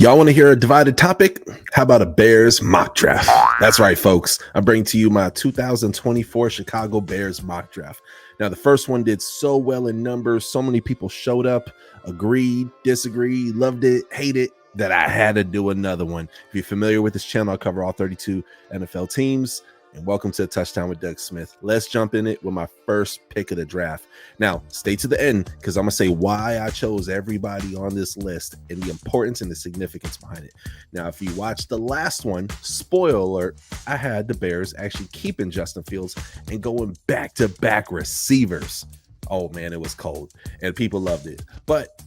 Y'all want to hear a divided topic? How about a Bears mock draft? That's right, folks. I bring to you my 2024 Chicago Bears mock draft. Now, the first one did so well in numbers. So many people showed up, agreed, disagreed, loved it, hated it, that I had to do another one. If you're familiar with this channel, I cover all 32 NFL teams. And welcome to Touchdown with Doug Smith. Let's jump in it with my first pick of the draft. Now, stay to the end because I'm going to say why I chose everybody on this list and the importance and the significance behind it. Now, if you watched the last one, spoiler alert, I had the Bears actually keeping Justin Fields and going back-to-back receivers. Oh, man, it was cold, and people loved it. But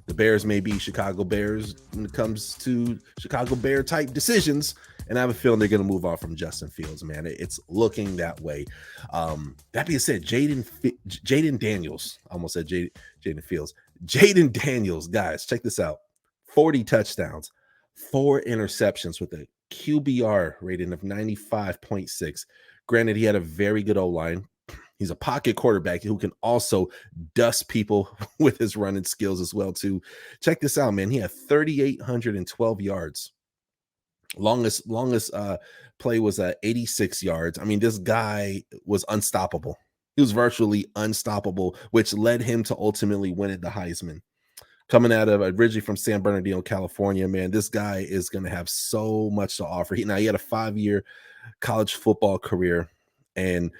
the Bears may be Chicago Bears when it comes to Chicago Bear type decisions. And I have a feeling they're going to move on from Justin Fields, man. It's looking that way. That being said, Jayden Daniels, I almost said Jayden Fields. Jayden Daniels, guys, check this out. 40 touchdowns, 4 interceptions with a QBR rating of 95.6. Granted, he had a very good O-line. He's a pocket quarterback who can also dust people with his running skills as well, too. Check this out, man. He had 3,812 yards. Longest play was 86 yards. I mean, this guy was unstoppable. He was virtually unstoppable, which led him to ultimately winning the Heisman. Coming out of originally from San Bernardino, California, man, this guy is going to have so much to offer. He had a 5-year college football career. And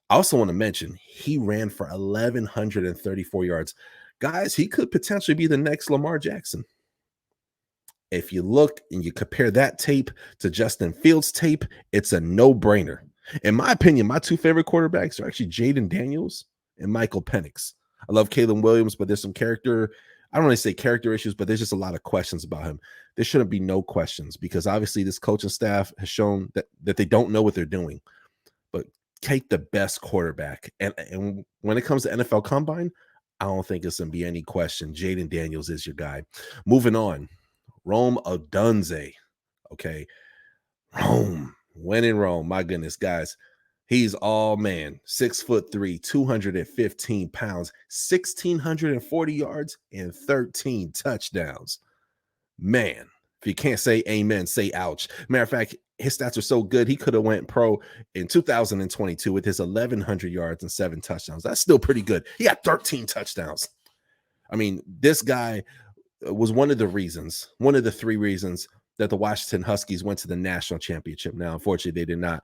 I also want to mention he ran for 1,134 yards. Guys, he could potentially be the next Lamar Jackson. If you look and you compare that tape to Justin Fields' tape, it's a no-brainer. In my opinion, my two favorite quarterbacks are actually Jayden Daniels and Michael Penix. I love Caleb Williams, but there's some character, I don't want to say character issues, but there's just a lot of questions about him. There shouldn't be no questions because obviously this coaching staff has shown that they don't know what they're doing. But take the best quarterback. And when it comes to NFL Combine, I don't think it's going to be any question. Jayden Daniels is your guy. Moving on. Rome Odunze. Okay. Rome. When in Rome. My goodness, guys. He's all man. 6'3", 215 pounds, 1,640 yards, and 13 touchdowns. Man, if you can't say amen, say ouch. Matter of fact, his stats are so good, he could have went pro in 2022 with his 1,100 yards and 7 touchdowns. That's still pretty good. He had 13 touchdowns. I mean, this guy was one of the 3 reasons that the Washington Huskies went to the national championship. Now, unfortunately, they did not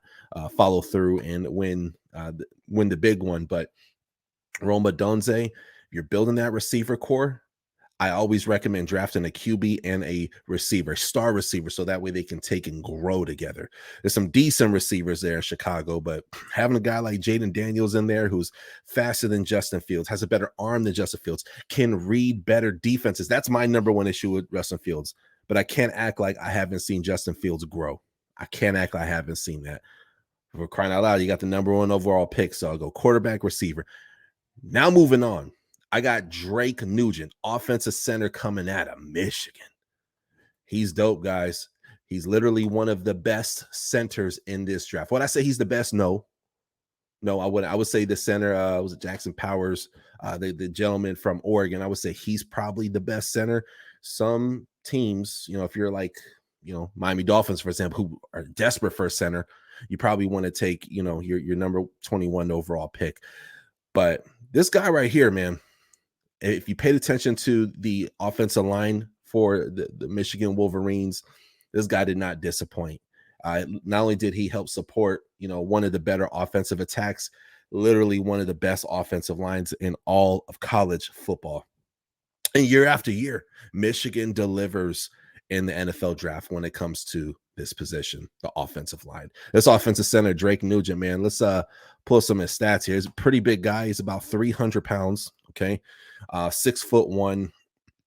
follow through and win the big one. But Rome Odunze, you're building that receiver core. I always recommend drafting a QB and a receiver, star receiver, so that way they can take and grow together. There's some decent receivers there in Chicago, but having a guy like Jayden Daniels in there who's faster than Justin Fields, has a better arm than Justin Fields, can read better defenses. That's my number one issue with Justin Fields, but I can't act like I haven't seen Justin Fields grow. I can't act like I haven't seen that. For crying out loud, you got the number 1 overall pick, so I'll go quarterback, receiver. Now moving on. I got Drake Nugent, offensive center coming out of Michigan. He's dope, guys. He's literally one of the best centers in this draft. Would I say he's the best? No, I wouldn't. I would say the center was it Jackson Powers, the gentleman from Oregon. I would say he's probably the best center. Some teams, if you're like, Miami Dolphins, for example, who are desperate for a center, you probably want to take, your number 21 overall pick. But this guy right here, man, if you paid attention to the offensive line for the Michigan Wolverines, this guy did not disappoint. Not only did he help support, one of the better offensive attacks, literally one of the best offensive lines in all of college football. And year after year, Michigan delivers in the NFL draft when it comes to this position, the offensive line. This offensive center, Drake Nugent, man, let's pull some of his stats here. He's a pretty big guy. He's about 300 pounds, okay? 6'1",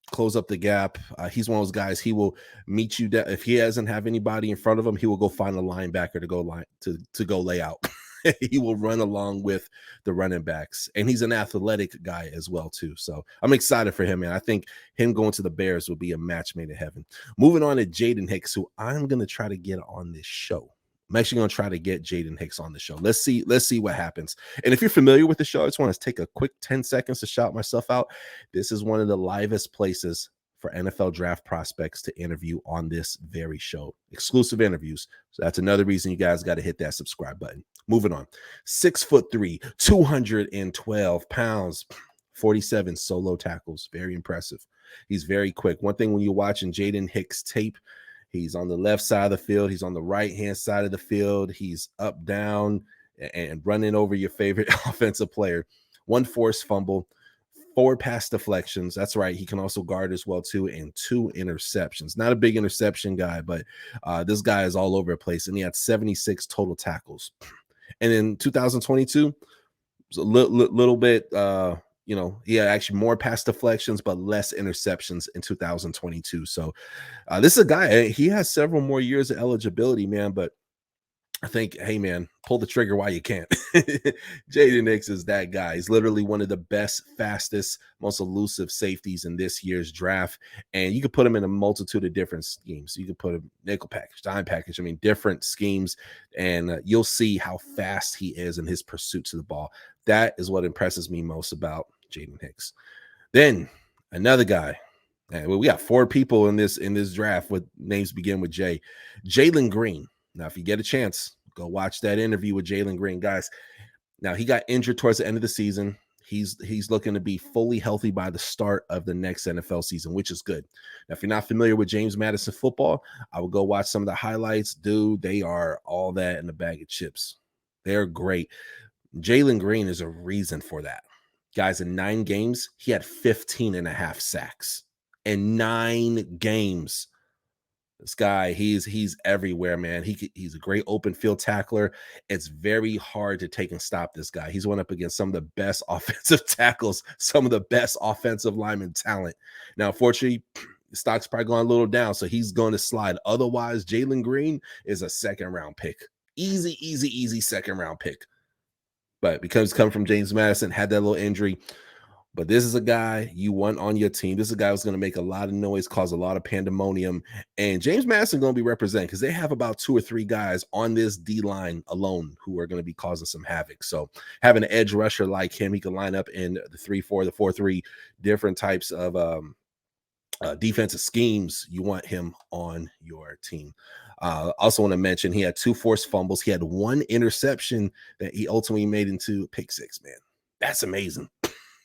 close up the gap. He's one of those guys, he will meet you. If he doesn't have anybody in front of him, he will go find a linebacker to go lay out. He will run along with the running backs, and he's an athletic guy as well too. So I'm excited for him, man. I think him going to the Bears will be a match made in heaven. Moving on to Jaden Hicks, who I'm going to try to get on this show. I'm actually going to try to get Jaden Hicks on the show. Let's see what happens. And if you're familiar with the show, I just want to take a quick 10 seconds to shout myself out. This is one of the livest places for NFL draft prospects to interview on this very show. Exclusive interviews. So that's another reason you guys got to hit that subscribe button. Moving on. 6'3", 212 pounds, 47 solo tackles. Very impressive. He's very quick. One thing when you're watching Jaden Hicks tape, he's on the left side of the field. He's on the right-hand side of the field. He's up, down, and running over your favorite offensive player. 1 forced fumble, 4 pass deflections. That's right. He can also guard as well, too, and 2 interceptions. Not a big interception guy, but this guy is all over the place, and he had 76 total tackles. And in 2022, it was a little bit, he had actually more pass deflections, but less interceptions in 2022. So this is a guy, he has several more years of eligibility, man, but I think, hey, man, pull the trigger while you can. Jaden Hicks is that guy. He's literally one of the best, fastest, most elusive safeties in this year's draft. And you could put him in a multitude of different schemes. You could put a nickel package, dime package. I mean, different schemes. And you'll see how fast he is in his pursuit to the ball. That is what impresses me most about Jaden Hicks. Then another guy. And we got 4 people in this draft with names begin with J. Jaylen Green. Now, if you get a chance, go watch that interview with Jaylen Green, guys. Now, he got injured towards the end of the season. He's looking to be fully healthy by the start of the next NFL season, which is good. Now, if you're not familiar with James Madison football, I would go watch some of the highlights. Dude, they are all that in a bag of chips. They're great. Jaylen Green is a reason for that. Guys, in 9 games, he had 15.5 sacks. In 9 games. This guy, he's everywhere, man. He's a great open field tackler. It's very hard to take and stop this guy. He's went up against some of the best offensive tackles, some of the best offensive lineman talent. Now, unfortunately, the stock's probably going a little down, so he's going to slide. Otherwise, Jaylen Green is a second-round pick. Easy second-round pick. But because he's come from James Madison, had that little injury. But this is a guy you want on your team. This is a guy who's going to make a lot of noise, cause a lot of pandemonium. And James Madison going to be represented because they have about 2 or 3 guys on this D-line alone who are going to be causing some havoc. So having an edge rusher like him, he can line up in the 3-4, the 4-3, different types of defensive schemes. You want him on your team. Also want to mention he had 2 forced fumbles. He had 1 interception that he ultimately made into pick 6, man. That's amazing.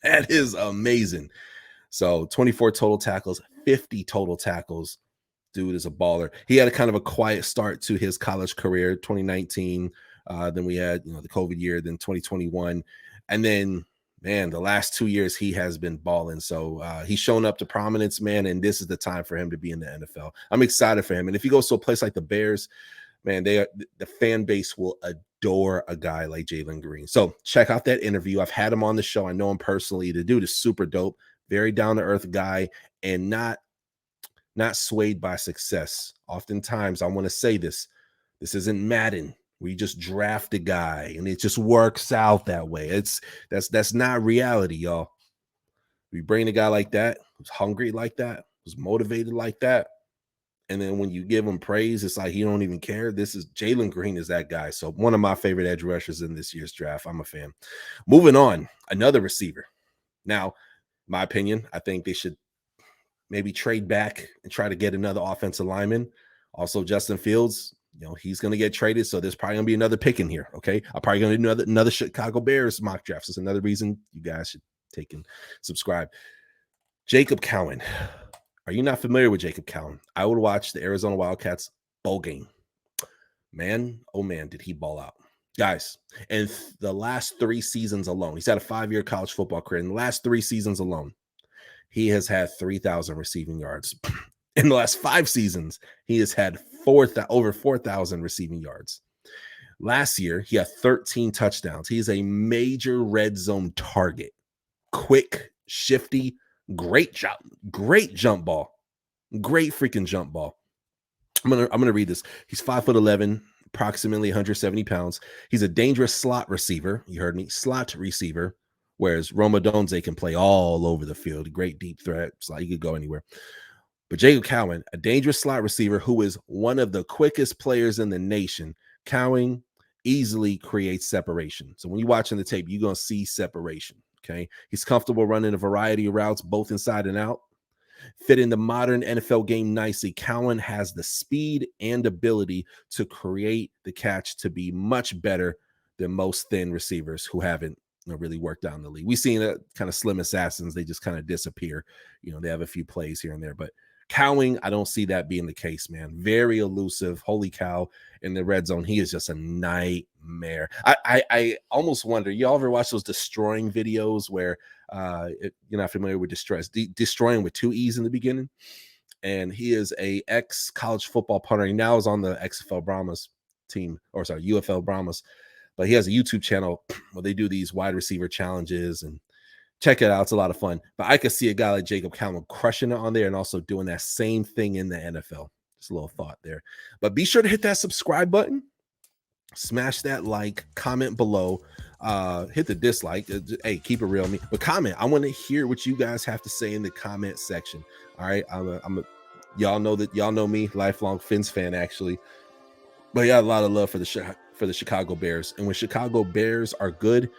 That is amazing. So 24 total tackles, 50 total tackles. Dude is a baller. He had a kind of a quiet start to his college career, 2019. Then we had, the COVID year, then 2021. And then, man, the last 2 years he has been balling. So he's shown up to prominence, man, and this is the time for him to be in the NFL. I'm excited for him. And if he goes to a place like the Bears, man, the fan base will adore a guy like Jaylen Green. So check out that interview. I've had him on the show. I know him personally. The dude is super dope, very down-to-earth guy, and not swayed by success. Oftentimes, I want to say this isn't Madden, where you just draft a guy and it just works out that way. That's not reality, y'all. We bring a guy like that, who's hungry like that, who's motivated like that, and then when you give him praise, it's like he don't even care. This is Jaylen Green is that guy. So one of my favorite edge rushers in this year's draft. I'm a fan. Moving on, another receiver. Now, my opinion, I think they should maybe trade back and try to get another offensive lineman. Also, Justin Fields, he's going to get traded. So there's probably going to be another pick in here. Okay. I'm probably going to do another Chicago Bears mock draft. So it's another reason you guys should take and subscribe. Jacob Cowan. Are you not familiar with Jacob Cowan? I would watch the Arizona Wildcats bowl game. Man, oh man, did he ball out. Guys, in the last 3 seasons alone, he's had a 5-year college football career. In the last 3 seasons alone, he has had 3,000 receiving yards. In the last 5 seasons, he has had over 4,000 receiving yards. Last year, he had 13 touchdowns. He is a major red zone target. Quick, shifty, great jump ball. Great freaking jump ball. I'm gonna read this. He's 5'11", approximately 170 pounds. He's a dangerous slot receiver. You heard me, slot receiver. Whereas Odunze can play all over the field. Great deep threat. Slot, he could go anywhere. But Jacob Cowan, a dangerous slot receiver who is one of the quickest players in the nation. Cowan easily creates separation. So when you're watching the tape, you're gonna see separation. Okay, he's comfortable running a variety of routes, both inside and out. Fit in the modern NFL game nicely. Cowan has the speed and ability to create the catch to be much better than most thin receivers who haven't really worked out in the league. We've seen kind of slim assassins. They just kind of disappear. They have a few plays here and there, but Cowing, I don't see that being the case, man. Very elusive. Holy cow. In the red zone, he is just a nightmare. I almost wonder, y'all ever watch those destroying videos where you're not familiar with destroying with 2 E's in the beginning? And he is a ex-college football punter. He now is on the XFL Brahmas team, or sorry, UFL Brahmas. But he has a YouTube channel where they do these wide receiver challenges, and check it out. It's a lot of fun. But I could see a guy like Jacob Cowan crushing it on there and also doing that same thing in the NFL. Just a little thought there. But be sure to hit that subscribe button. Smash that like, comment below, hit the dislike. Hey, keep it real, me. But comment. I want to hear what you guys have to say in the comment section. All right. Y'all know me, lifelong Fins fan, actually. But yeah, a lot of love for the Chicago Bears. And when Chicago Bears are good,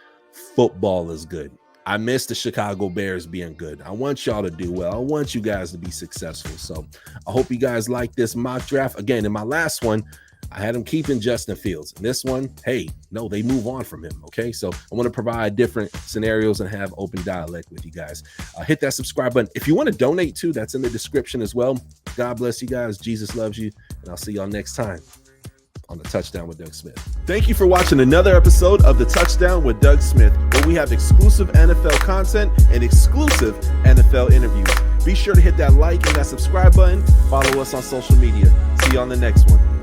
football is good. I miss the Chicago Bears being good. I want y'all to do well. I want you guys to be successful. So I hope you guys like this mock draft. Again, in my last one, I had him keeping Justin Fields. In this one, hey, no, they move on from him. Okay, so I want to provide different scenarios and have open dialect with you guys. Hit that subscribe button. If you want to donate too, that's in the description as well. God bless you guys. Jesus loves you. And I'll see y'all next time on the Touchdown with Doug Smith. Thank you for watching another episode of the Touchdown with Doug Smith, where we have exclusive NFL content and exclusive NFL interviews. Be sure to hit that like and that subscribe button. Follow us on social media. See you on the next one.